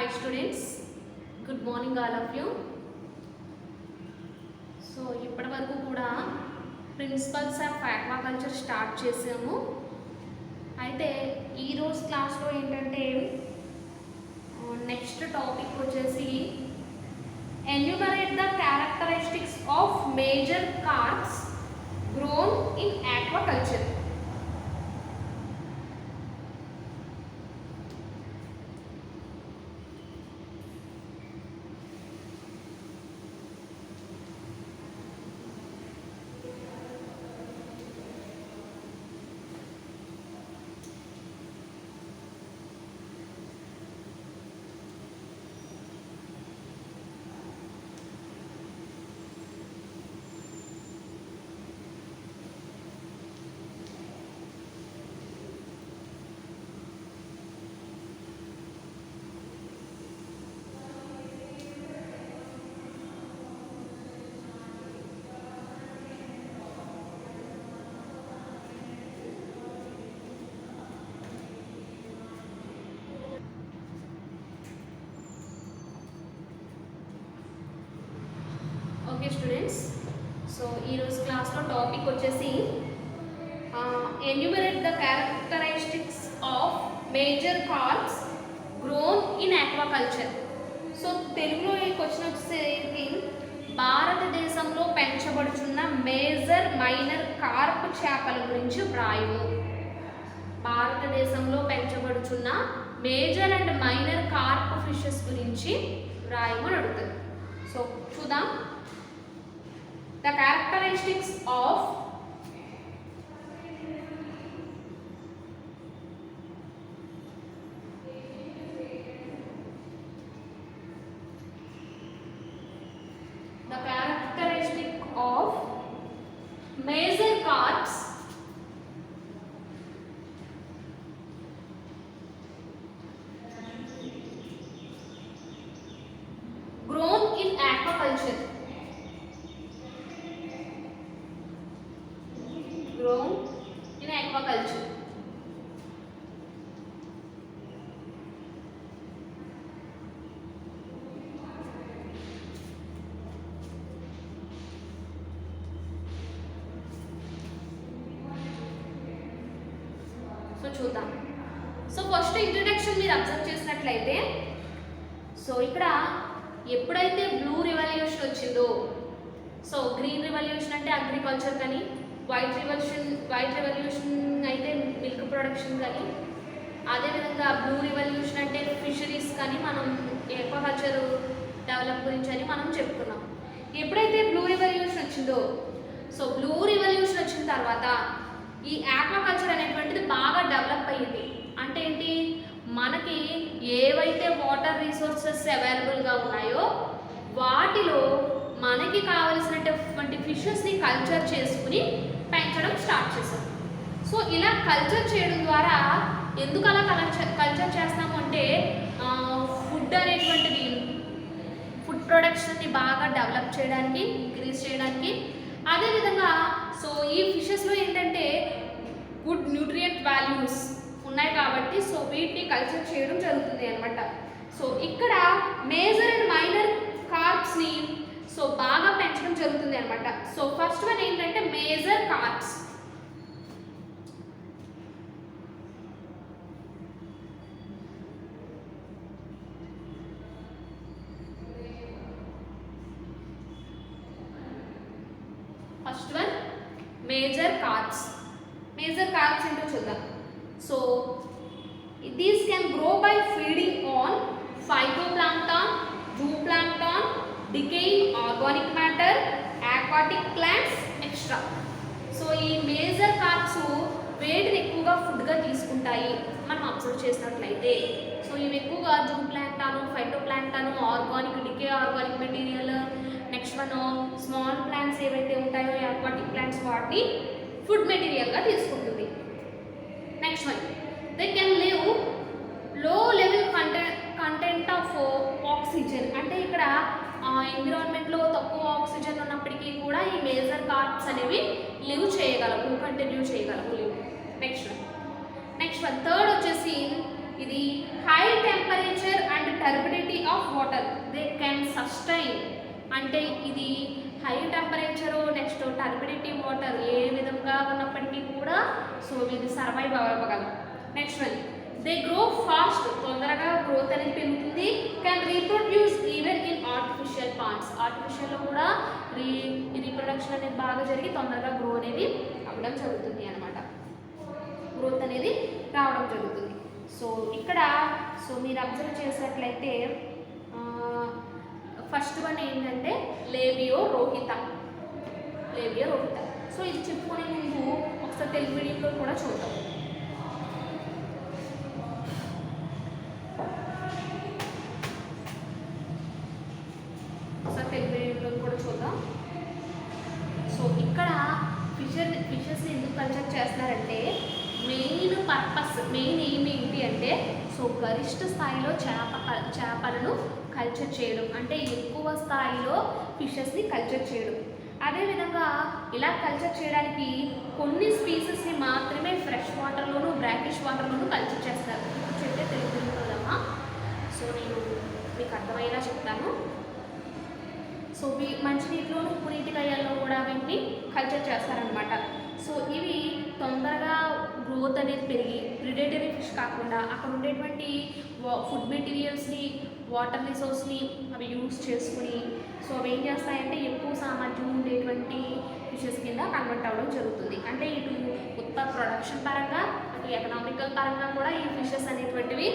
Hi students, good morning all of you. So ఇప్పటి వరకు కూడా ప్రిన్సిపల్స్ ఆఫ్ ఆక్వాకల్చర్ స్టార్ట్ చేసాము. అయితే ఈరోజు క్లాస్లో ఏంటంటే నెక్స్ట్ టాపిక్ వచ్చేసి enumerate the characteristics of major carps grown in aquaculture. Okay students, so ఈరోజు క్లాస్లో టాపిక్ వచ్చేసి enumerate the characteristics of major carps grown in aquaculture. So తెలుగులో ఈ క్వశ్చన్ వచ్చేసరికి భారతదేశంలో పెంచబడుచున్న మేజర్ మైనర్ కార్ప్ చేపల గురించి వ్రాయము. భారతదేశంలో పెంచబడుచున్న major and minor carp fishes గురించి వ్రాయము అని అడుగుతుంది. సో చూద్దాం. The characteristics of major carps grown in aquaculture. Grown in aquaculture. So చూద్దాం. సో ఫస్ట్ ఇంట్రడక్షన్ మీరు అబ్జర్వ్ చేసినట్లయితే, సో ఇక్కడ ఎప్పుడైతే బ్లూ రివల్యూషన్ వచ్చిందో, సో గ్రీన్ రివల్యూషన్ అంటే అగ్రికల్చర్ కానీ, వైట్ రెవల్యూషన్ అయితే మిల్క్ ప్రొడక్షన్ కానీ, అదేవిధంగా బ్లూ రివల్యూషన్ అంటే ఫిషరీస్ కానీ మనం ఆక్వాకల్చర్ డెవలప్ గురించి అని మనం చెప్పుకున్నాం. ఎప్పుడైతే బ్లూ రివల్యూషన్ వచ్చిందో, సో బ్లూ రివల్యూషన్ వచ్చిన తర్వాత ఈ ఆక్వాకల్చర్ అనేటువంటిది బాగా డెవలప్ అయ్యింది. అంటే ఏంటి, మనకి ఏవైతే వాటర్ రిసోర్సెస్ అవైలబుల్గా ఉన్నాయో వాటిలో మనకి కావలసినటువంటి ఫిషెస్ని కల్చర్ చేసుకుని పెంచడం స్టార్ట్ చేశాం. సో ఇలా కల్చర్ చేయడం ద్వారా ఎందుకు అలా కల్చర్ చేస్తాము అంటే ఫుడ్ అనేటువంటిది, ఫుడ్ ప్రొడక్షన్ని బాగా డెవలప్ చేయడానికి, ఇంక్రీజ్ చేయడానికి, అదేవిధంగా సో ఈ ఫిషెస్లో ఏంటంటే గుడ్ న్యూట్రియంట్ వాల్యూస్ ఉన్నాయి కాబట్టి సో వీటిని కల్చర్ చేయడం జరుగుతుంది అనమాట. సో ఇక్కడ మేజర్ అండ్ మైనర్ కార్ప్స్ని సో బాగా పెంచడం జరుగుతుంది అనమాట. సో ఫస్ట్ వన్ ఏంటంటే major carps. First one major carps. Major carps ఏంటో చూద్దాం. So these can grow by feeding on phytoplankton, zooplankton, decaying organic matter, aquatic plants, extra. So ఈ major carps వేటిని ఎక్కువగా ఫుడ్గా తీసుకుంటాయి మనం అబ్జర్వ్ చేసినట్లయితే, సో ఇవి ఎక్కువగా zooplankton, phytoplankton, organic, decay organic material, next one small plants ఏవైతే ఉంటాయో aquatic ప్లాంట్స్ వాటిని ఫుడ్ మెటీరియల్గా తీసుకుంటుంది. Next one they can live low level content of oxygen. అంటే ఇక్కడ ఎన్విరాన్మెంట్లో తక్కువ ఆక్సిజన్ ఉన్నప్పటికీ కూడా ఈ మేజర్ కార్ప్స్ అనేవి లివ్ చేయగలవు, కంటిన్యూ చేయగలవు లివ్. నెక్స్ట్ వన్ థర్డ్ వచ్చేసి ఇది high temperature and turbidity of water they can sustain. అంటే ఇది high temperature next turbidity water ఏ విధంగా ఉన్నప్పటికీ కూడా సో ఇది సర్వైవ్ అవ్వగలరు. Next one they grow fast, తొందరగా గ్రోత్ అనేది పెరుగుతుంది. Can reproduce even in artificial ponds, ఆర్టిఫిషియల్లో కూడా రీప్రొడక్షన్ అనేది బాగా జరిగి తొందరగా గ్రో అనేది అవ్వడం జరుగుతుంది అనమాట, గ్రోత్ అనేది రావడం జరుగుతుంది. సో ఇక్కడ సో మీరు అబ్జర్వ్ చేసినట్లయితే ఫస్ట్ వన్ ఏంటంటే Labeo Rohitha. Labeo Rohitha so ఇది చెప్పుకునే ముందు ఒకసారి తెలుగు మీడియంలో కూడా చూద్దాం. ఒకసారి తెలుగు మీడియంలో కూడా చూద్దాం. సో ఇక్కడ ఫిషెస్ని ఎందుకు కల్చర్ చేస్తున్నారంటే మెయిన్ పర్పస్, మెయిన్ ఎయిమ్ ఏంటి అంటే సో గరిష్ట స్థాయిలో చేపలను కల్చర్ చేయడం, అంటే ఎక్కువ స్థాయిలో ఫిషెస్ని కల్చర్ చేయడం. అదేవిధంగా ఇలా కల్చర్ చేయడానికి కొన్ని స్పీసెస్ని మాత్రమే ఫ్రెష్ వాటర్లోను బ్రాకిష్ వాటర్లోను కల్చర్ చేస్తారు. చెప్తే తెలుగుదమ్మా, సో నేను మీకు అర్థమయ్యేలా చెప్తాను. సో మంచినీటిలోను ఉప్పు నీటి కయ్యాల్లో కూడా వీటిని కల్చర్ చేస్తారనమాట. సో ఇవి తొందరగా గ్రోత్ అనేది పెరిగి ప్రిడేటరీ ఫిష్ కాకుండా అక్కడ ఉండేటువంటి ఫుడ్ మెటీరియల్స్ని వాటర్ రిసోర్స్ని అవి యూజ్ చేసుకుని సో అవి ఏం చేస్తాయంటే ఎక్కువ సామర్థ్యం ఉండేటువంటి ఫిషెస్ కింద కన్వర్ట్ అవ్వడం జరుగుతుంది. అంటే ఇటు ఉత్పత్తి ప్రొడక్షన్ పరంగా అటు ఎకనామికల్ పరంగా కూడా ఈ ఫిషెస్ అనేటువంటివి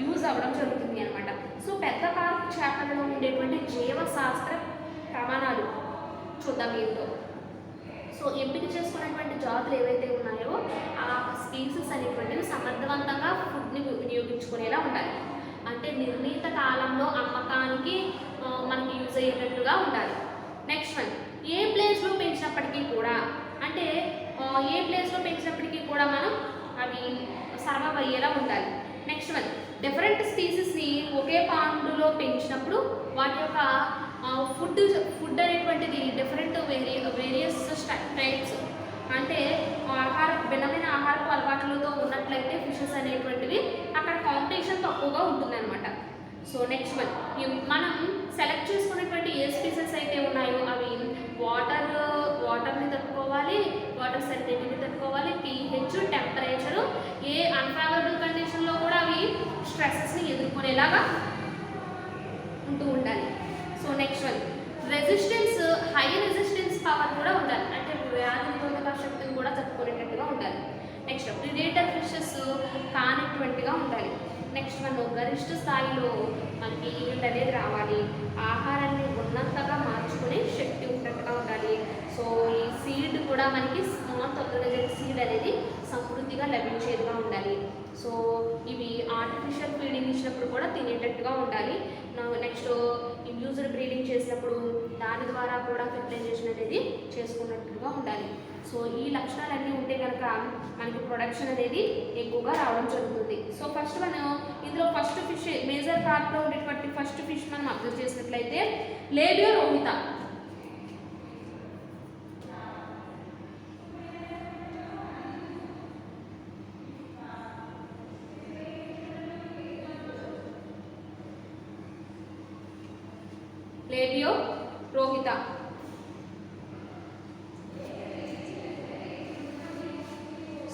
యూజ్ అవ్వడం జరుగుతుంది అనమాట. సో పెద్ద కార్ప్ చేపలలో ఉండేటువంటి జీవశాస్త్ర ప్రమాణాలు చూద్దాం ఏంటో. సో ఎంపిక చేసుకున్నటువంటి జాతులు ఏవైతే ఉన్నాయో ఆ స్పీసెస్ అనేటువంటివి సమర్థవంతంగా ఫుడ్ని వినియోగించుకునేలా ఉండాలి. అంటే నిర్ణీత కాలంలో అమ్మకానికి మనకి యూజ్ అయ్యేటట్టుగా ఉండాలి. నెక్స్ట్ వన్ ఏ ప్లేస్లో పెంచినప్పటికీ కూడా, అంటే ఏ ప్లేస్లో పెంచినప్పటికీ కూడా మనం అవి సర్వైవ్ అయ్యేలా ఉండాలి. నెక్స్ట్ వన్ డిఫరెంట్ స్పీసెస్ని ఒకే పాండులో పెంచినప్పుడు వాటి యొక్క ఫుడ్ అనేటువంటిది డిఫరెంట్ వేరియస్ టైప్స్, అంటే భిన్నమైన ఆహారపు అలవాట్లతో ఉన్నట్లయితే ఫిషెస్ అనేటువంటివి అక్కడ కాంపిటీషన్ తక్కువగా ఉంటుందన్నమాట. సో నెక్స్ట్ వన్ మనం సెలెక్ట్ చేసుకున్నటువంటి ఏ స్పీసెస్ అయితే ఉన్నాయో అవి వాటర్ని తట్టుకోవాలి, వాటర్ సెలినిటీని తట్టుకోవాలి, pH టెంపరేచరు ఏ అన్ఫేవరబుల్ కండిషన్లో కూడా అవి స్ట్రెసెస్ని ఎదుర్కొనేలాగా ఉంటూ ఉండాలి. So next one resistance, high resistance power కూడా ఉండాలి, అంటే వ్యాధి నిరోధక శక్తిని కూడా తట్టుకునేటట్టుగా ఉండాలి. నెక్స్ట్ ప్రిడేటర్ ఫిషెస్ కానిటువంటిగా ఉండాలి. నెక్స్ట్ వన్ గరిష్ట స్థాయిలో మనకి ఈల్డ్ అనేది రావాలి, ఆహారాన్ని ఉన్నంతగా మార్చుకునే శక్తి ఉన్నట్టుగా ఉండాలి. సో ఈ సీడ్ కూడా మనకి తొందరగా సీడ్ అనేది సమృద్ధిగా లభించేదిగా ఉండాలి. సో ఇవి ఆర్టిఫిషియల్ ఫీడింగ్ ఇచ్చినప్పుడు కూడా తినేటట్టుగా ఉండాలి. నెక్స్ట్ ఇండ్యూస్డ్ బ్రీడింగ్ చేసినప్పుడు దాని ద్వారా కూడా ఫెర్టిలైజేషన్ అనేది చేసుకున్నట్టుగా ఉండాలి. సో ఈ లక్షణాలన్నీ ఉంటే కనుక మనకి ప్రొడక్షన్ అనేది ఎక్కువగా రావడం జరుగుతుంది. సో ఫస్ట్ మనం ఇందులో ఫస్ట్ ఫిష్ మేజర్ కార్ప్లో ఉండేటువంటి ఫస్ట్ ఫిష్ మనం అబ్జర్వ్ చేసినట్లయితే Labeo Rohitha. Labeo Rohitha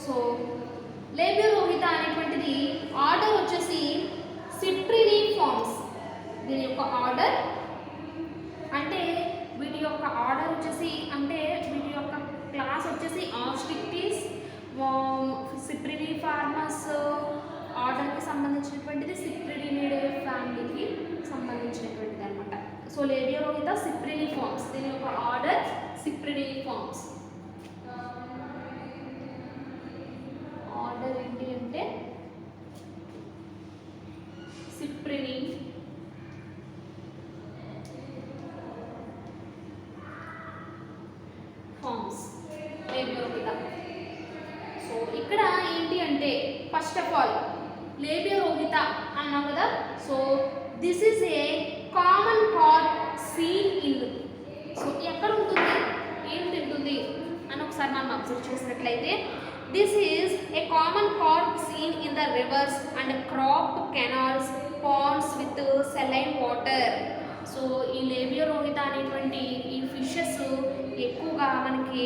so Labeo Rohitha అనేటువంటిది ఆర్డర్ వచ్చేసి సిప్రినిఫార్మ్స్. దీని యొక్క ఆర్డర్ అంటే వీటి యొక్క ఆర్డర్ వచ్చేసి అంటే వీటి యొక్క క్లాస్ వచ్చేసి ఆస్ట్రిక్టిస్. సిప్రినిఫార్మస్ ఆర్డర్కి సంబంధించినటువంటిది సిప్రిడినిడే ఫ్యామిలీకి సంబంధించినటువంటిది అనమాట. సో లేబియో రోహిత సిప్రినిఫార్మ్స్, దీని యొక్క ఆర్డర్ సిప్రినిఫార్మ్స్. ఆర్డర్ ఏంటి అంటే సిప్రినిఫార్మ్స్ లేబియో రోహిత. సో ఇక్కడ ఏంటి అంటే first of all Labeo rohita అన్నాం కదా. So this is a common carp seen in. So ఎక్కడ ఉంటుంది, ఏం తింటుంది అని ఒకసారి మనం అబ్జర్వ్ చేసినట్లయితే this is a common carp seen in the rivers and crop canals ponds with saline water. So ఈ లేబియో రోహిత అనేటువంటి ఈ ఫిషెస్ ఎక్కువగా మనకి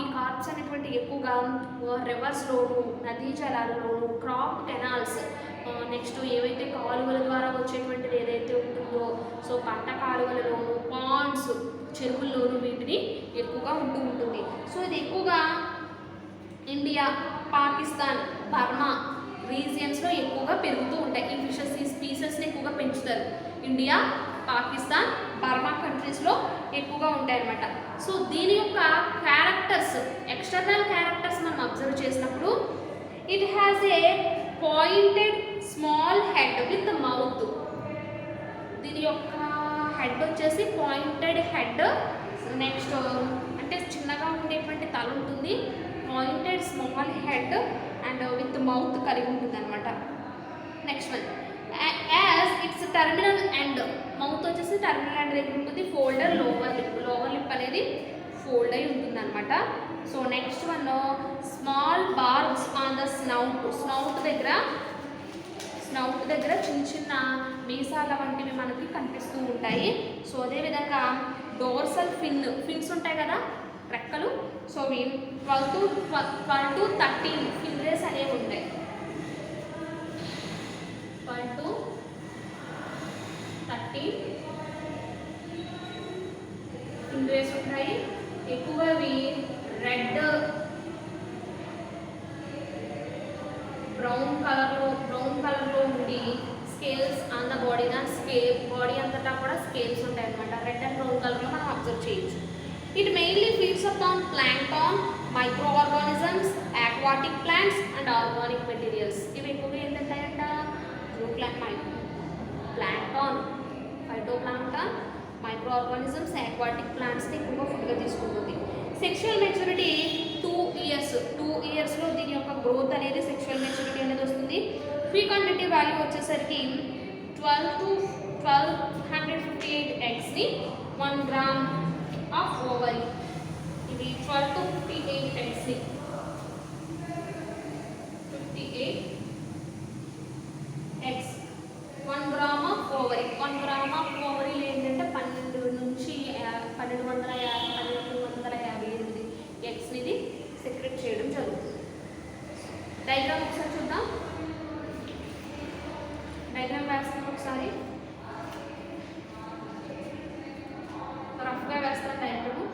ఈ కార్ప్స్ అనేటువంటి ఎక్కువగా రివర్స్లోను, నదీ జలాలలోను, క్రాప్ కెనాల్స్, నెక్స్ట్ ఏవైతే కాలువల ద్వారా వచ్చేటువంటిది ఏదైతే ఉంటుందో సో పంట కాలువలలోను, పాండ్స్ చెరువుల్లోను వీటిని ఎక్కువగా ఉంటుంది. సో ఇది ఎక్కువగా ఇండియా, పాకిస్తాన్, బర్మా రీజియన్స్లో ఎక్కువగా పెరుగుతూ ఉంటాయి. ఈ ఫిషెస్, ఈ స్పీసెస్ని ఎక్కువగా పెంచుతారు. ఇండియా, పాకిస్తాన్, బర్మా కంట్రీస్లో ఎక్కువగా ఉంటాయి అన్నమాట. సో దీని యొక్క క్యారెక్టర్స్, ఎక్స్టర్నల్ క్యారెక్టర్స్ మనం అబ్జర్వ్ చేసినప్పుడు it has a pointed small head with mouth. దీని యొక్క హెడ్ వచ్చేసి పాయింటెడ్ హెడ్, నెక్స్ట్ అంటే చిన్నగా ఉండేటువంటి తల ఉంటుంది, pointed small head and with mouth కలిగి ఉంటుంది అనమాట. Next one, as it's terminal end, mouth వచ్చేసి టర్మినల్ ఎండ్ దగ్గర ఉంటుంది, folder lower lip, lower lip అనేది ఫోల్డ్ అయి ఉంటుంది అనమాట. So next one, small barbs on the snout, snout దగ్గర చిన్న చిన్న మీసాల వంటివి మనకి కనిపిస్తూ ఉంటాయి. సో అదేవిధంగా డోర్సల్ ఫిన్స్ ఉంటాయి కదా రెక్కలు, సో అవి 12 to 13 ఫిన్ రేస్ అనేవి ఉంటాయి. 12 to 13 ఫిన్ రేస్ ఉంటాయి. ఎక్కువగా అవి రెడ్, బ్రౌన్ కలర్లో ఉండి scales on the body, body అంతటా కూడా స్కేల్స్ ఉంటాయి అన్నమాట. రెడ్ అండ్ బ్రౌన్ కలర్లో మనం అబ్జర్వ్ చేయొచ్చు. It mainly feeds upon plankton, micro organisms, aquatic plants and organic materials. ఇవి ఎక్కువగా ఏంటంటాయంట, plankton, phytoplankton, micro organisms, aquatic plants ఎక్కువగా ఫుడ్గా తీసుకుంటుంది. సెక్షువల్ మెచ్యూరిటీ 2 ఇయర్స్లో దీని యొక్క గ్రోత్ అనేది, సెక్షువల్ మెచ్యూరిటీ అనేది వస్తుంది. ఫీకాండిటీ వాల్యూ వచ్చేసరికి 12 to 1258 ఎగ్స్ని 1 గ్రామ్ ఆఫ్ ఓవరీ. ఇది 12 to 58 ఎగ్స్ని 58 eggs 1 gram of ovary. 1 gram of ఓవరీలు ఏంటంటే 12 నుంచి 1258 ఎగ్స్ని ఇది సెక్రెట్ చేయడం జరుగుతుంది. డయాగ్రామ్ ఒకసారి చూద్దాం. డయాగ్రామ్ వేస్తాం ఒకసారి, రఫ్గా వేస్తాం డయాగ్రాము.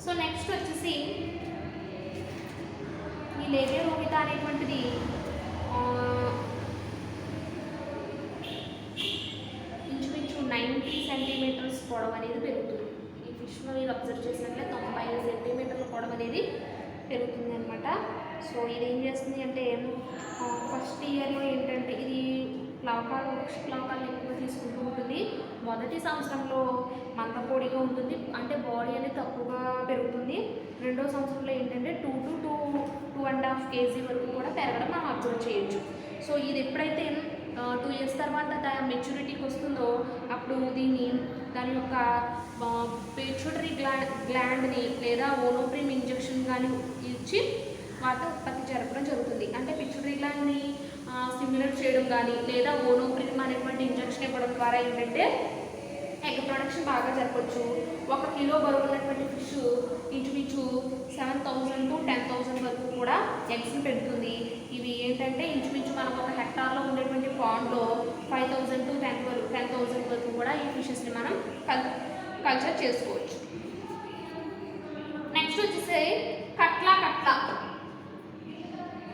సో నెక్స్ట్ వచ్చేసి ఈ లేబియో రోహిత అనేటువంటిది ఇంచుమించు 90 సెంటీమీటర్స్ పొడవు అనేది పెరుగుతుంది. ఈ ఫిష్లో మీరు అబ్జర్వ్ చేసినట్లయితే 95 సెంటీమీటర్ల పొడవు అనేది పెరుగుతుంది అనమాట. సో ఇది ఏం చేస్తుంది అంటే ఫస్ట్ ఇయర్లో ఏంటంటే ఇది ప్లవకాలు ఎక్కువ తీసుకుంటూ ఉంటుంది. మొదటి సంవత్సరంలో మంద పొడిగా ఉంటుంది, అంటే బాడీ అనేది తక్కువగా పెరుగుతుంది. రెండో సంవత్సరంలో ఏంటంటే 2 to 2.5 kg వరకు కూడా పెరగడం మనం అబ్జర్వ్ చేయొచ్చు. సో ఇది ఎప్పుడైతే 2 years తర్వాత మెచ్యూరిటీకి వస్తుందో అప్పుడు దాని యొక్క పిట్యూటరీ గ్లాండ్ని లేదా ఓనోప్రిన్ ఇంజెక్షన్ కానీ ఇచ్చి వాటి ఉత్పత్తి జరపడం జరుగుతుంది. అంటే పిట్యూటరీ గ్లాండ్ని స్టిమ్యులేట్ చేయడం కానీ లేదా ఓనోప్రిన్ అనేటువంటి ఇంజెక్షన్ ఇవ్వడం ద్వారా ఏంటంటే ఎగ్ ప్రొడక్షన్ బాగా జరపచ్చు. 1 కిలో బరువు ఉన్నటువంటి ఫిష్ ఇంచుమించు 7,000 to 10,000 వరకు కూడా ఎగ్స్ని పెడుతుంది. ఇవి ఏంటంటే ఇంచుమించు మనకు 1 హెక్టార్లో ఉండేటువంటి పాండ్లో 5,000 to 10,000 వరకు కూడా ఈ ఫిషెస్ని మనం కల్చర్ చేసుకోవచ్చు. నెక్స్ట్ వచ్చేసి కట్లా.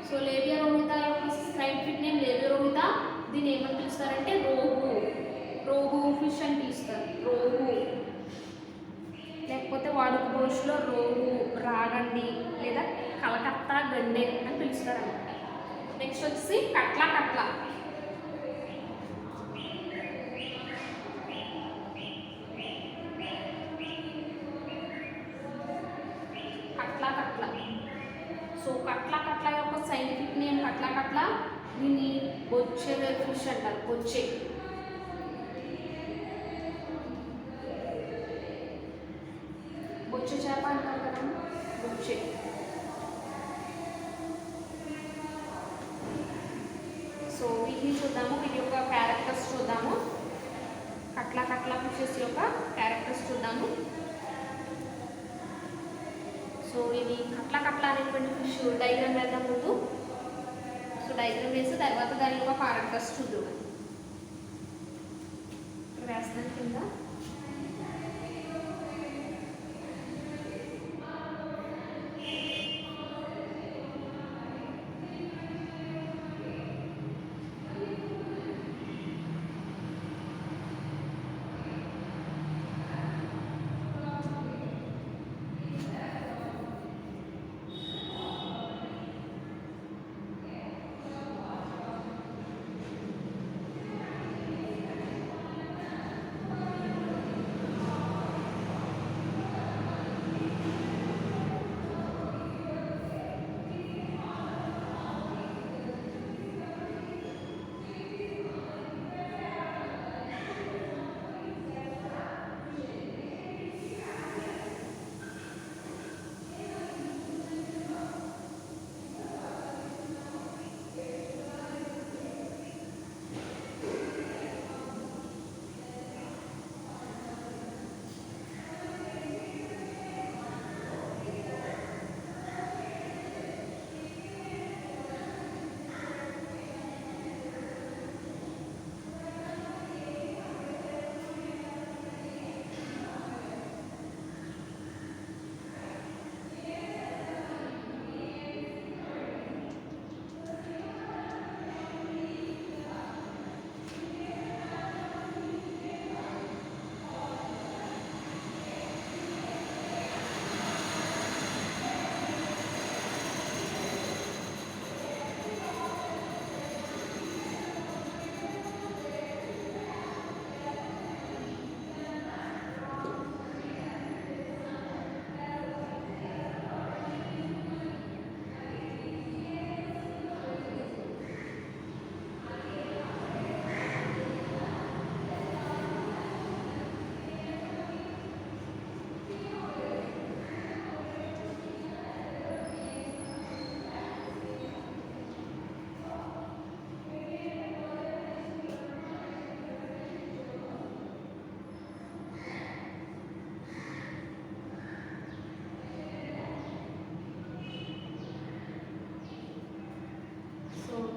సో లేబియా రోహిత యొక్క సైంటిఫిక్ నేమ్ లేబియా రోహిత. దీన్ని ఏమని పిలుస్తారంటే రోహు ఫిష్ అని పిలుస్తారు. రోహు లేకపోతే వాడుక భాషలో రోహు, రాగండి లేదా కలకత్తా గండే అని పిలుస్తారు అన్నమాట. నెక్స్ట్ వచ్చేసి కట్లా. సో కట్లా యొక్క సైంటిఫిక్ నేమ్ కట్లా. దీన్ని బొచ్చే ఫిష్ అంటారు. బొచ్చే చేప అంటారు కదా, బొచ్చే. సో వీటిని చూద్దాము, వీటి యొక్క క్యారెక్టర్స్ చూద్దాము. కట్లా ఫిషెస్ యొక్క క్యారెక్టర్స్ చూద్దాము. సో ఇది కట్లా అనేటువంటి ఫిష్ డైగ్రామ్ వేద్దాం ముందు. సో డైగ్రామ్ వేసి తర్వాత దాని యొక్క క్యారెక్టర్స్ చూద్దాం. వేస్తాను కింద.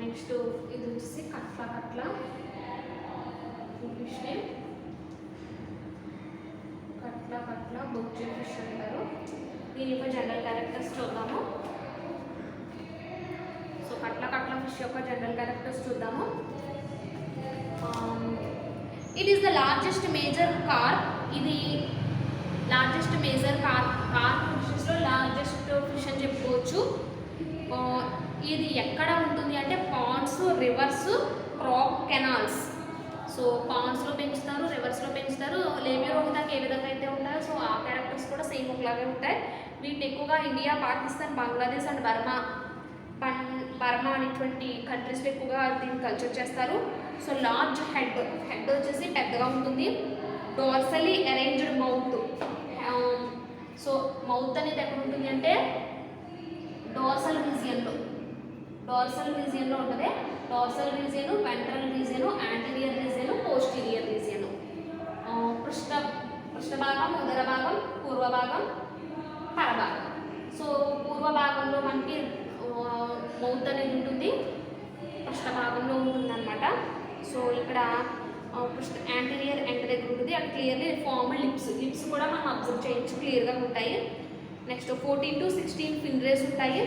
నెక్స్ట్ ఇది వచ్చేసి కట్లా ఫిష్ నేమ్ కట్లా బొచ్చు ఫిష్ అంటారు. దీని యొక్క జనరల్ క్యారెక్టర్స్ చూద్దాము. సో కట్లా ఫిష్ యొక్క జనరల్ క్యారెక్టర్స్ చూద్దాము. It is the largest major carp. ఇది లార్జెస్ట్ మేజర్ కార్ప్ ఫిషెస్లో లార్జెస్ట్ ఫిష్ అని చెప్పుకోవచ్చు. ఇది ఎక్కడ ఉంటుంది అంటే ponds, rivers, crop canals. So పాండ్స్లో పెంచుతారు, రివర్స్లో పెంచుతారు. లేబియోరోహితాకి ఏ విధంగా అయితే ఉంటాయో సో ఆ క్యారెక్టర్స్ కూడా సేమ్ ఒకలాగే ఉంటాయి. వీటిని ఎక్కువగా India, Pakistan, Bangladesh and Burma అనేటువంటి కంట్రీస్లో ఎక్కువగా దీన్ని కల్చర్ చేస్తారు. సో లార్జ్ హెడ్ వచ్చేసి పెద్దగా ఉంటుంది. Dorsally arranged mouth. So mouth అనేది ఎక్కడ ఉంటుంది అంటే డోర్సల్ రీజియన్లో ఉంటుంది. Dorsal region, ventral region, anterior region, posterior region. పృష్ఠభాగం, ఉదర భాగం, పూర్వ భాగం, పరభాగం. సో పూర్వ భాగంలో మనకి మౌత్ అనేది ఉంటుంది, పృష్ఠభాగంలో ఉంటుంది అనమాట. సో ఇక్కడ యాంటీరియర్ ఎండ్ దగ్గర ఉంటుంది. అక్కడ క్లియర్లీ ఫార్మ్ లిప్స్ కూడా మనం అబ్జర్వ్ చేయొచ్చు, క్లియర్గా ఉంటాయి. నెక్స్ట్ 14 to 16 ఫిన్ రేస్ ఉంటాయి.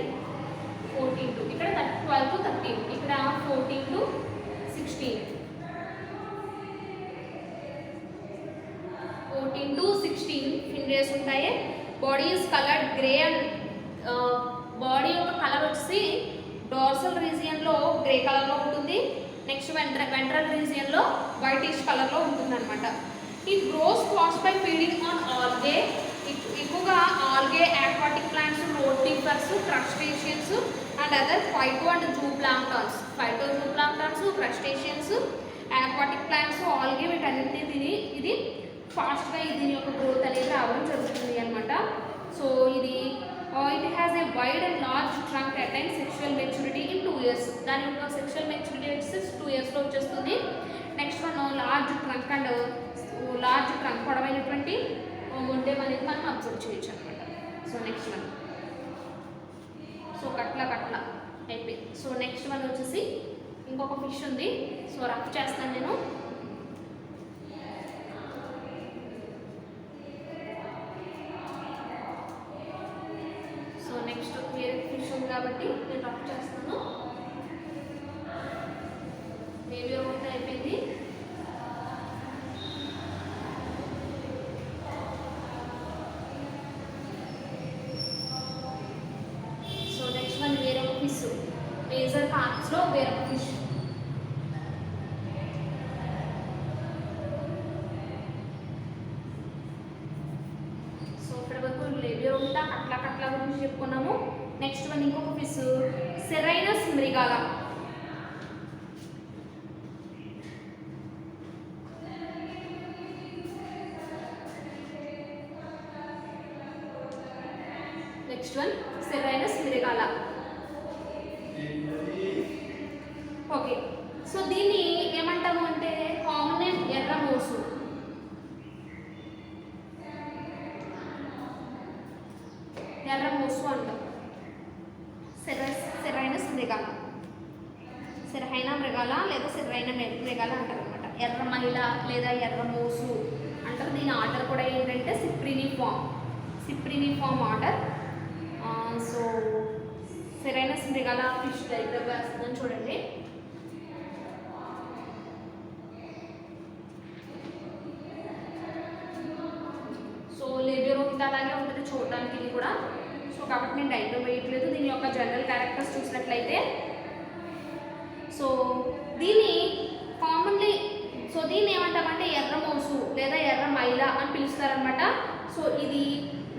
14 to ఇక్కడ 12 to 13, ఇక్కడ 14 to 16. 14 to 16 ఫిన్ రేస్ ఉంటాయి. Body is coloured grey and body యొక్క కలర్ వచ్చి డోర్సల్ రీజియన్లో గ్రే కలర్లో ఉంటుంది. నెక్స్ట్ వెంట్రల్ రీజియన్లో వైటిష్ కలర్లో ఉంటుంది అనమాట. It grows fast by feeding on algae. ఎక్కువగా algae, aquatic plants, rotifers, crustaceans and other phyto and zooplanktons, crustaceans, aquatic plants, algae వీటన్నిటిని తిని ఇది ఫాస్ట్గా దీని యొక్క గ్రోత్ అనేది రావడం జరుగుతుంది అనమాట. సో ఇది it has a wide and large trunk attain sexual maturity in 2 years. దాని యొక్క సెక్షువల్ మెచ్యూరిటీ వచ్చేసి 2 yearsలో వచ్చేస్తుంది. నెక్స్ట్ వన్ లార్జ్ ట్రంక్ పొడవైనటువంటి మొండెం అనేది మనం అబ్జర్వ్ చేయొచ్చు అనమాట. సో నెక్స్ట్ వన్ సో కట్ల అయిపోయింది. సో నెక్స్ట్ వన్ వచ్చేసి ఇంకొక ఫిష్ ఉంది. సో రఫ్ చేస్తాను నేను. సో నెక్స్ట్ వేరే ఫిష్ ఉంది కాబట్టి నేను రఫ్ చేస్తాను. మేబీ ఒకటి అయిపోయింది. సో నెక్స్ట్ వన్ వేరొక ఫిష్, మేజర్ కార్ప్స్లో వేరొక ఫిష్. లేబియోరోహితా కట్ల గురించి చెప్పుకున్నాము. నెక్స్ట్ వన్ ఇంకొక fish cirrhinus mrigala. Next one cirrhinus mrigala. Okay, so దీన్ని ఏమంటాము అంటే కామన్ నేమ్ ఎర్ర మోసు. అంటాం. సెరైనస్ మృగాల, సెరైనా మృగాల లేదా సెరైన మృగాల అంటారు అనమాట. ఎర్ర మహిళ లేదా ఎర్ర మోసు అంటారు. దీని ఆర్డర్ కూడా ఏంటంటే సిప్రినిఫామ్ ఆర్డర్. సో సెరైనస్ మృగాల ఫిష్ డైగ్రామ్ వేస్తుందని చూడండి. సో లేబియోరోహితా అలాగే ఉంటుంది చూడడానికి ఇది కూడా. సో కాబట్టి నేను డైగ్రామ్ వేయట్లేదు. దీని యొక్క జనరల్ క్యారెక్టర్స్ చూసినట్లయితే సో దీన్ని కామన్లీ దీన్ని ఏమంటామంటే ఎర్ర మోసు లేదా ఎర్ర మైల అని పిలుస్తారనమాట. సో ఇది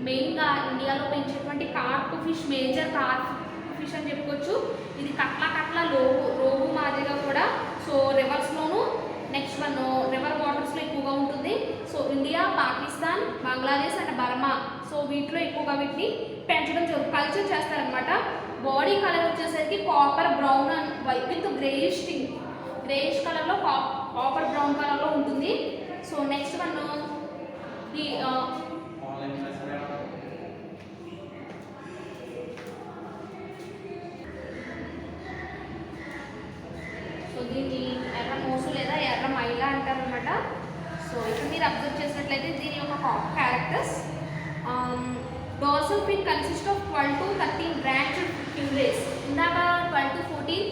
మెయిన్గా ఇండియాలో పెంచేటువంటి carp fish, major carp fish అని చెప్పుకోవచ్చు. ఇది కట్ల రోగు మాదిరిగా కూడా సో రివర్స్లోను, నెక్స్ట్ వన్ రివర్ వాటర్స్లో ఎక్కువగా ఉంటుంది. So India, Pakistan, Bangladesh and Burma so వీటిలో ఎక్కువగా వీటిని పెంచడం కల్చర్ చేస్తారనమాట. బాడీ కలర్ వచ్చేసరికి copper brown and with greyish కలర్లో కాపర్ బ్రౌన్ కలర్లో ఉంటుంది. సో నెక్స్ట్ వన్ ఈ దీన్ని ఎర్ర మోసు లేదా ఎర్ర మైల అంటారనమాట. సో ఇక్కడ మీరు అబ్జర్వ్ చేసినట్లయితే దీని యొక్క characters dorsal fin consist of 12 to 13 branched fin rays. ఇందాక 12 to 14,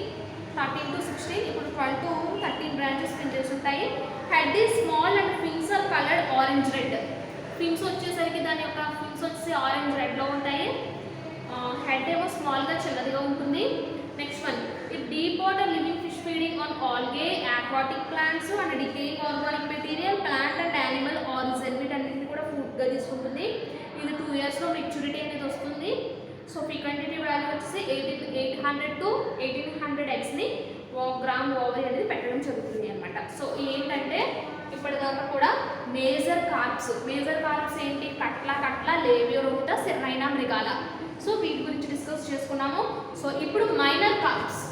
13 to 16, ఇప్పుడు 12 to 13 బ్రాంచెస్ ఫిన్ రేస్ ఉంటాయి. Head is small and fins are coloured orange red. Fins వచ్చేసరికి దాని యొక్క ఫిన్స్ వచ్చేసి ఆరెంజ్ రెడ్లో ఉంటాయి. హెడ్ ఏమో స్మాల్గా చిన్నదిగా ఉంటుంది. Next one, if deep water living fish feeding on algae, aquatic plants and decaying organic material, plant and animal origin, వీటన్నిటిని కూడా ఫుడ్ గా తీసుకుంటుంది. ఇది 2 years లో మెచ్యూరిటీ అనేది వస్తుంది. సో ఫెకండిటీ వాల్యూ వచ్చేసి 800 to 1800 eggs ని 1 గ్రామ్ ఓవరీ అనేది పెట్టడం జరుగుతుంది అన్నమాట. సో ఏంటంటే ఇప్పటిదాకా కూడా మేజర్ కార్ప్స్ ఏంటి, కట్ల, లేబియోరోటా, సెర్రైనా మృగాల. సో వీటి గురించి డిస్కస్ చేసుకున్నాము. సో ఇప్పుడు మైనర్ కార్ప్స్.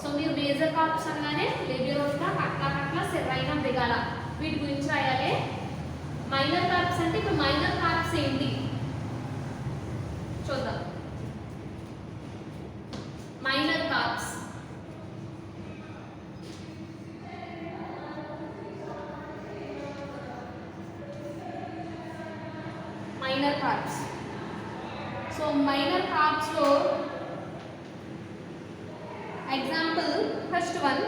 సో మీరు మేజర్ కార్ప్స్ అనగానే లేబియోరోటా, కట్ల, సెర్రైనా మృగాల వీటి గురించి రాయాలి. మైనర్ కార్ప్స్ అంటే ఇప్పుడు మైనర్ కార్ప్స్ ఏంటి చూద్దాం. Minor carps so minor carps లో example first one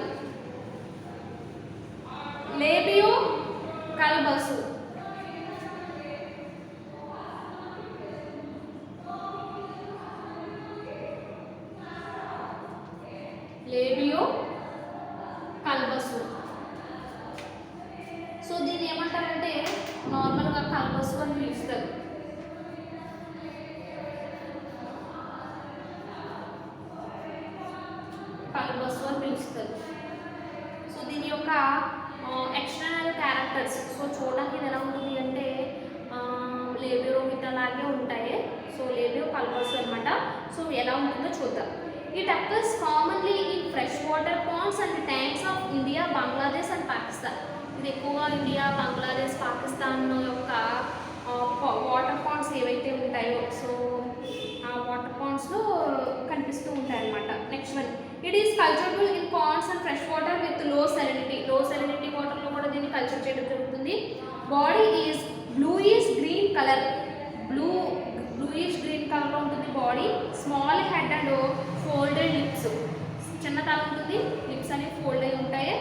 Labeo calbasu. So దీన్ని ఏమంటారంటే నార్మల్గా కల్బసు అని పిలుస్తారు. సో దీని యొక్క ఎక్స్టర్నల్ క్యారెక్టర్స్ సో చూడడానికి ఎలా ఉంటుంది అంటే లేబియోరోమిటా లాగే ఉంటాయి. సో లేబియో కల్బసు అనమాట. సో ఎలా ఉంటుందో చూద్దాం. It occurs commonly in fresh water ponds and tanks of India, Bangladesh and Pakistan. ఇది ఎక్కువగా ఇండియా, బంగ్లాదేశ్, పాకిస్తాన్ యొక్క వాటర్ పాండ్స్ ఏవైతే ఉంటాయో సో ఆ వాటర్ పాండ్స్లో కనిపిస్తూ ఉంటాయి అన్నమాట. Next one, it is culturable in ponds and fresh water with low salinity వాటర్లో కూడా దీన్ని కల్చర్ చేయడం జరుగుతుంది. బాడీ ఈజ్ బ్లూయిష్ గ్రీన్ కలర్లో ఉంటుంది బాడీ. Small head and folded lips, చిన్న తల ఉంటుంది, లిప్స్ అనేవి ఫోల్డ్ అయి ఉంటాయి.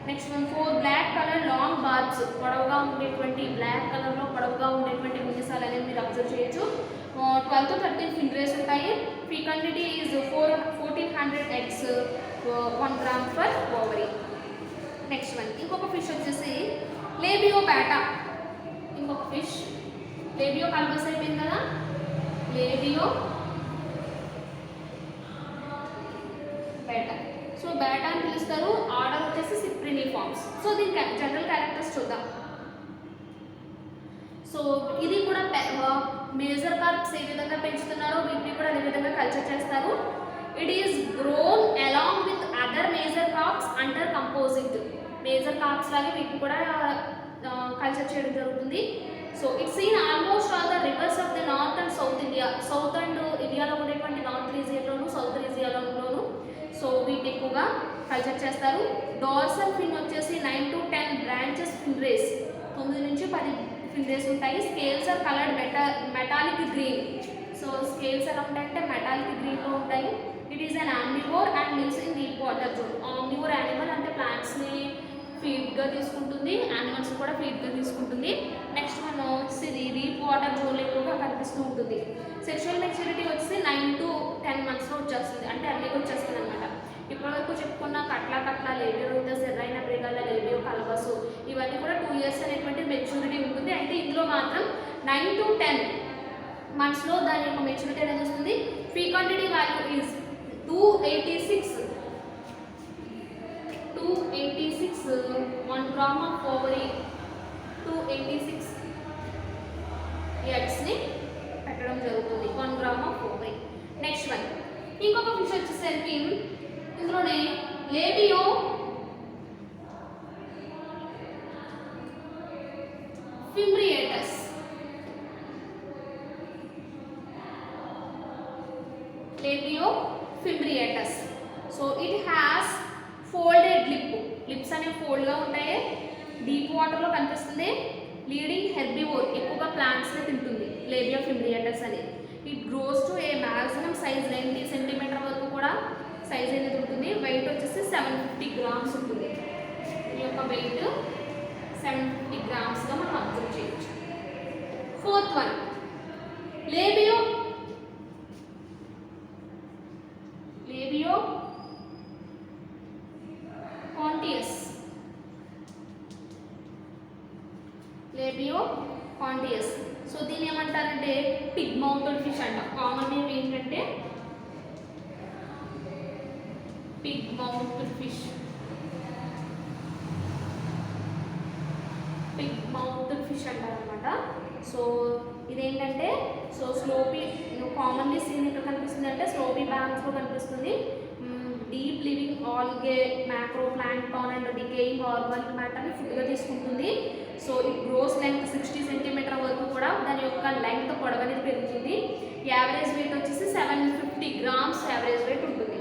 Next one, 4 black colour long barbs, పొడవుగా ఉండేటువంటి బ్లాక్ కలర్లో పొడవుగా ఉండేటువంటి మీసాలు అనేది మీరు అబ్జర్వ్ చేయొచ్చు. 12 to 13 fin rays ఉంటాయి. Fecundity is 1400 eggs 1 gram per ovary. Next one, ఇంకొక ఫిష్ వచ్చేసి లేబియో బ్యాటా. ఇంకొక ఫిష్ లేబియో కల్బస్ అయిపోయింది కదా, లేబియో బ్యాటా. సో బ్యాటా అని పిలుస్తారు. ఆర్డర్ వచ్చేసి సిప్రినిఫార్మ్స్. సో దీని జనరల్ క్యారెక్టర్స్ చూద్దాం. సో ఇది కూడా మేజర్ కార్ప్స్ ఏ విధంగా పెంచుతున్నారో వీటిని కూడా అదే విధంగా కల్చర్ చేస్తారు. It is grown along with other major carps under composite. Major carps లాగే వీటిని కూడా కల్చర్ చేయడం జరుగుతుంది. So it's seen almost all the rivers of the north and south India. South and ఇండియాలో ఉండేటువంటి నార్త్ రీజియన్లోను, సౌత్ రీజియన్లోను సో వీటిని ఎక్కువగా కల్చర్ చేస్తారు. డార్సల్ ఫిన్ వచ్చేసి 9 to 10 బ్రాంచెస్ ఫిన్ రేస్, 9 నుంచి 10 ఫిన్ రేస్ ఉంటాయి. Scales are coloured metallic green. So scales ఎలా ఉంటాయంటే మెటాలిక్ గ్రీన్లో ఉంటాయి. It is an omnivore and lives in deep water zone. Omnivore animal అంటే ప్లాంట్స్ని ఫీడ్గా తీసుకుంటుంది, యానిమల్స్ కూడా ఫీడ్గా తీసుకుంటుంది. నెక్స్ట్ మనం ఇది డీప్ వాటర్ జోన్లో ఎక్కువగా కనిపిస్తూ ఉంటుంది. సెక్షువల్ మెచ్యూరిటీ వచ్చి 9 to 10 monthsలో వచ్చేస్తుంది, అంటే అర్లీగా వచ్చేస్తుంది అనమాట. ఇప్పటివరకు చెప్పుకున్న కట్ల, లేబియోరోటా, సెర్రైనా మృగాల, లేబియో కల్బసు ఇవన్నీ కూడా 2 years అనేటువంటి మెచ్యూరిటీ ఉంటుంది. అయితే ఇందులో మాత్రం 9 to 10 monthsలో దాని యొక్క మెచ్యూరిటీ అనేది వస్తుంది. Fecundity value is 286 1 gram of ovary, 286 eggsని పెట్టడం జరుగుతుంది, 1 gram of ovary. Next one, ఇంకొక ఫిష్ వచ్చేసరికి ఇందులోనే labeo fimbriatus. So it has folded lips అనేవి ఫోల్డ్గా ఉంటాయి. డీప్ వాటర్లో కనిపిస్తుంది. లీడింగ్ హెర్బివోర్, ఎక్కువగా ప్లాంట్స్ని తింటుంది లేబియో ఫిమ్బ్రియేటస్ అనేది. It grows to A maximum size 90 centimeter వరకు కూడా సైజ్ అనేది ఉంటుంది. వెయిట్ వచ్చేసి 750 grams ఉంటుంది. ఈ యొక్క వెయిట్ 750 gramsగా మనం అబ్జర్వ్ చేయొచ్చు. 4th one, labeo labeo kontius. Labeo kontius. So దీన్ని ఏమంటారంటే పిగ్ మౌత్ ఫిష్ అంట. కామన్ నేమ్ ఏంటంటే pig mouth fish. Pig mouth fish అంటారనమాట. సో ఇదేంటంటే సో స్లోపీ కామన్లీ సీన్ ఇక్కడ కనిపిస్తుంది అంటే స్లోపీ బ్యాంక్స్లో కనిపిస్తుంది. Deep living algae macro plankton and decaying organic మ్యాటర్ని ఫుడ్గా తీసుకుంటుంది. So it grows length 60 centimetre వరకు కూడా దాని యొక్క లెంగ్త్ పొడవు అనేది పెరుగుతుంది. యావరేజ్ వెయిట్ వచ్చేసి 750 గ్రామ్స్ యావరేజ్ వెయిట్ ఉంటుంది.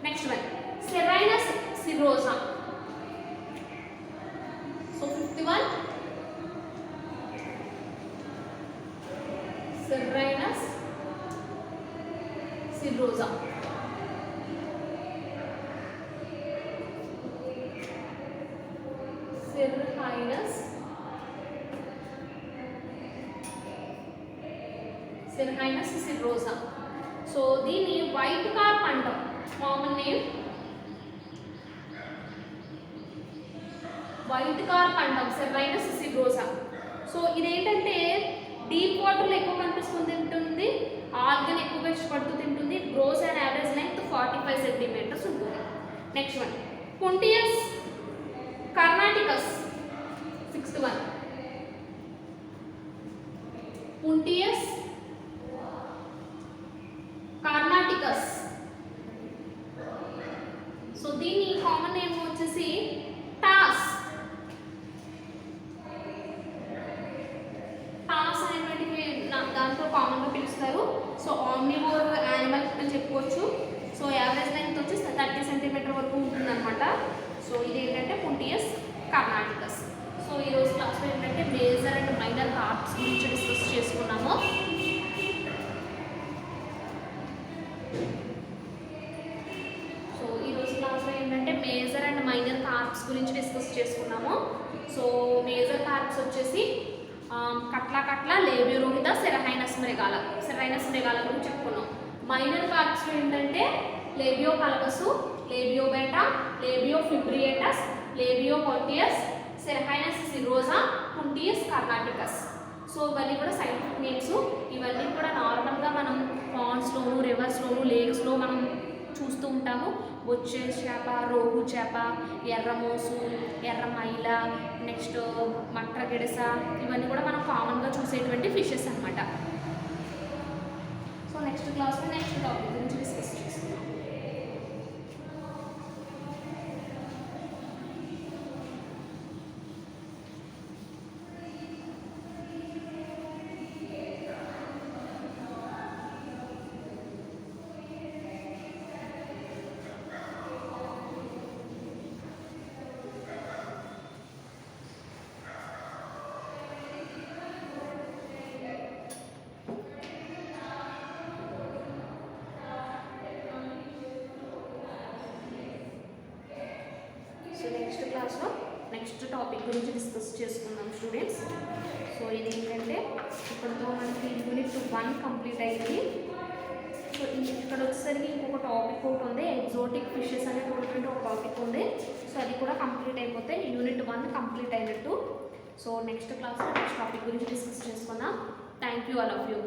Next one cirrhinus cirrhosa. So 51 cirrhinus cirrhosa. Cirrhinus cirrhosa. So దీన్ని వైట్ కార్ప్ అంటాం. కామన్ నేమ్ వైట్ కార్ప్ అంటాం, సెరైనస్ సిరోసా. సో ఇదేంటంటే డీప్ వాటర్లో ఎక్కువ కనిపిస్తుంది, తింటుంది, ఆల్గన్ ఎక్కువగా ఇష్టపడుతూ తింటుంది. Grows and average length 45 centimetres ఉంటుంది. Next one puntius carnaticus. 61 puntius carnaticus. So దీని కామన్ నేమ్ వచ్చేసి టాస్. టాస్ అనేటువంటి దాంతో కామన్గా పిలుస్తారు. సో ఆమ్నివోర్ యానిమల్ అని చెప్పుకోవచ్చు. సో యావరేజ్ లెంగ్త్ వచ్చి 30 సెంటీమీటర్ వరకు ఉంటుందన్నమాట. సో ఇది ఏంటంటే పుంటియస్ కార్నాటికస్. సో ఈరోజు క్లాస్లో ఏంటంటే మేజర్ అండ్ మైనర్ కార్ప్స్ గురించి డిస్కస్ చేసుకున్నాము. సో ఈరోజు క్లాస్లో ఏంటంటే మేజర్ అండ్ మైనర్ కార్ప్స్ గురించి డిస్కస్ చేసుకున్నాము. సో మేజర్ కార్ప్స్ వచ్చేసి కట్ల, లేబియోరోహిత, సెరహైనస్ మృగాల. సెరహైనస్ మృగాల గురించి చెప్పుకున్నాం. మైనర్ కార్ప్స్లో ఏంటంటే Labeo కల్వసు, Labeo beta, Labeo ఫిబ్రియేటస్, Labeo కాంటియస్, సెరహైనస్ సిరోసా, పుంటియస్ carnaticus. So ఇవన్నీ కూడా సైంటిఫిక్ నేమ్స్. ఇవన్నీ కూడా నార్మల్గా మనం పాండ్స్లోను, రివర్స్లోను, లేక్స్లో మనం చూస్తూ ఉంటాము. బొచ్చే చేప, రోహు చేప, ఎర్రమోసు, ఎర్రమైల, నెక్స్ట్ మట్రగిడస, ఇవన్నీ కూడా మనం కామన్గా చూసేటువంటి ఫిషెస్ అన్నమాట. సో నెక్స్ట్ క్లాస్లో నెక్స్ట్ టాపిక్ గురించి డిస్కస్ చేసుకుందాం. నెక్స్ట్ క్లాస్లో నెక్స్ట్ టాపిక్ గురించి డిస్కస్ చేసుకుందాం స్టూడెంట్స్. సో ఇది ఏంటంటే ఇక్కడతో మనకి యూనిట్ 1 కంప్లీట్ అయింది. సో ఇక్కడ వచ్చేసరికి ఇంకొక టాపిక్ ఒకటి ఉంది, ఎగ్జోటిక్ ఫిషెస్ అనేటువంటి ఒక టాపిక్ ఉంది. సో అది కూడా కంప్లీట్ అయిపోతే యూనిట్ 1 కంప్లీట్ అయినట్టు. సో నెక్స్ట్ క్లాస్లో నెక్స్ట్ టాపిక్ గురించి డిస్కస్ చేసుకుందాం. Thank you all of you.